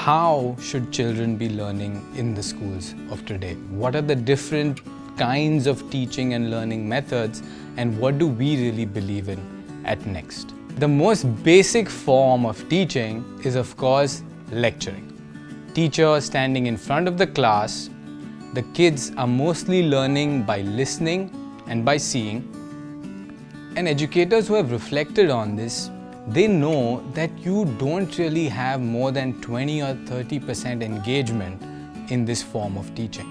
How should children be learning in the schools of today? What are the different kinds of teaching and learning methods, and what do we really believe in at Next? The most basic form of teaching is, of course, lecturing. Teacher standing in front of the class. The kids are mostly learning by listening and by seeing. And educators who have reflected on this, they know that you don't really have more than 20 or 30% engagement in this form of teaching.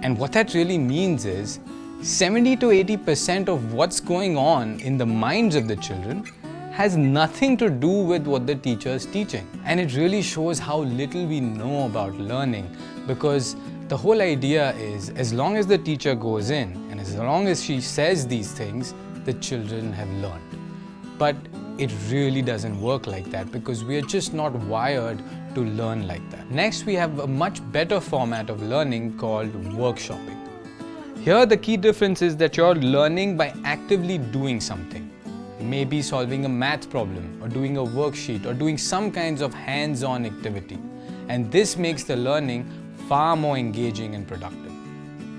And what that really means is 70 to 80% of what's going on in the minds of the children has nothing to do with what the teacher is teaching. And it really shows how little we know about learning, because the whole idea is, as long as the teacher goes in and as long as she says these things, the children have learned. But it really doesn't work like that, because we are just not wired to learn like that. Next, we have a much better format of learning called workshopping. Here, the key difference is that you're learning by actively doing something. Maybe solving a math problem, or doing a worksheet, or doing some kinds of hands-on activity. And this makes the learning far more engaging and productive.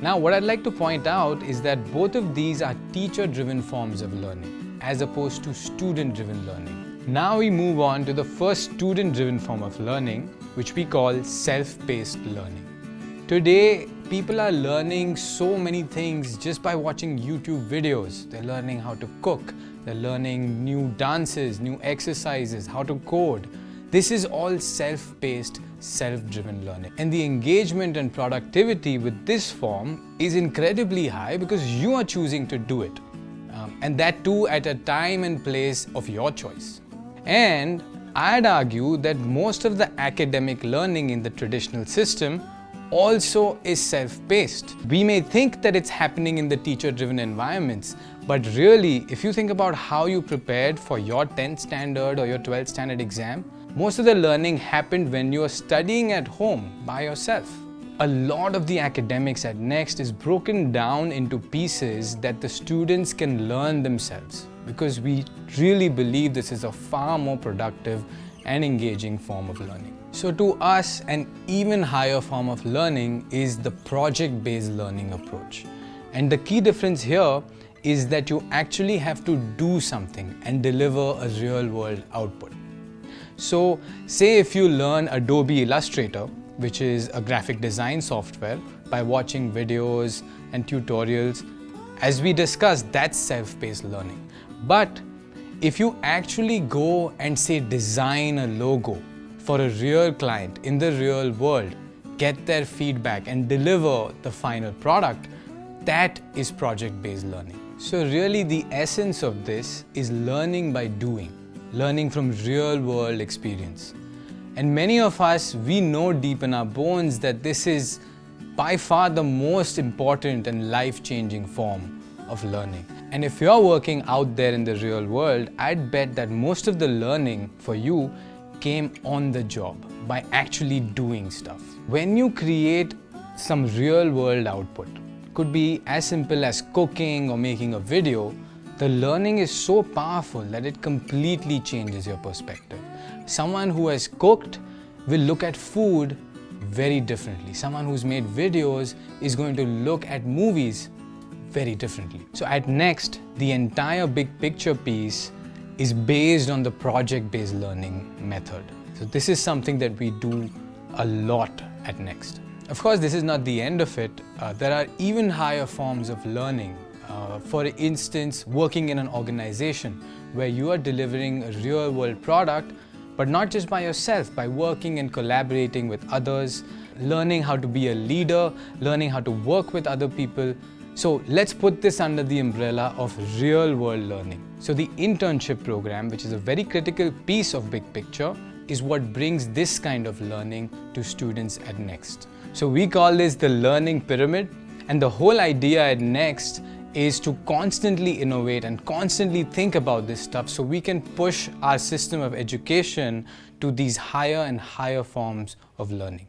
Now, what I'd like to point out is that both of these are teacher-driven forms of learning, as opposed to student-driven learning. Now we move on to the first student-driven form of learning, which we call self-paced learning. Today, people are learning so many things just by watching YouTube videos. They're learning how to cook, they're learning new dances, new exercises, how to code. This is all self-paced, self-driven learning. And the engagement and productivity with this form is incredibly high because you are choosing to do it. And that too at a time and place of your choice. And I'd argue that most of the academic learning in the traditional system also is self-paced. We may think that it's happening in the teacher-driven environments, but really, if you think about how you prepared for your 10th standard or your 12th standard exam, most of the learning happened when you were studying at home by yourself. A lot of the academics at Next is broken down into pieces that the students can learn themselves, because we really believe this is a far more productive and engaging form of learning. So to us, an even higher form of learning is the project-based learning approach. And the key difference here is that you actually have to do something and deliver a real-world output. So say if you learn Adobe Illustrator, which is a graphic design software, by watching videos and tutorials. As we discussed, that's self-paced learning. But if you actually go and say design a logo for a real client in the real world, get their feedback and deliver the final product, that is project-based learning. So really the essence of this is learning by doing, learning from real-world experience. And many of us, we know deep in our bones that this is by far the most important and life-changing form of learning. And if you're working out there in the real world, I'd bet that most of the learning for you came on the job, by actually doing stuff. When you create some real-world output, could be as simple as cooking or making a video, the learning is so powerful that it completely changes your perspective. Someone who has cooked will look at food very differently. Someone who's made videos is going to look at movies very differently. So at Next, the entire big picture piece is based on the project-based learning method. So this is something that we do a lot at Next. Of course, this is not the end of it. There are even higher forms of learning. For instance, working in an organization where you are delivering a real-world product, but not just by yourself, by working and collaborating with others, learning how to be a leader, learning how to work with other people. So let's put this under the umbrella of real-world learning. So the internship program, which is a very critical piece of big picture, is what brings this kind of learning to students at Next. So we call this the learning pyramid, and the whole idea at Next is to constantly innovate and constantly think about this stuff so we can push our system of education to these higher and higher forms of learning.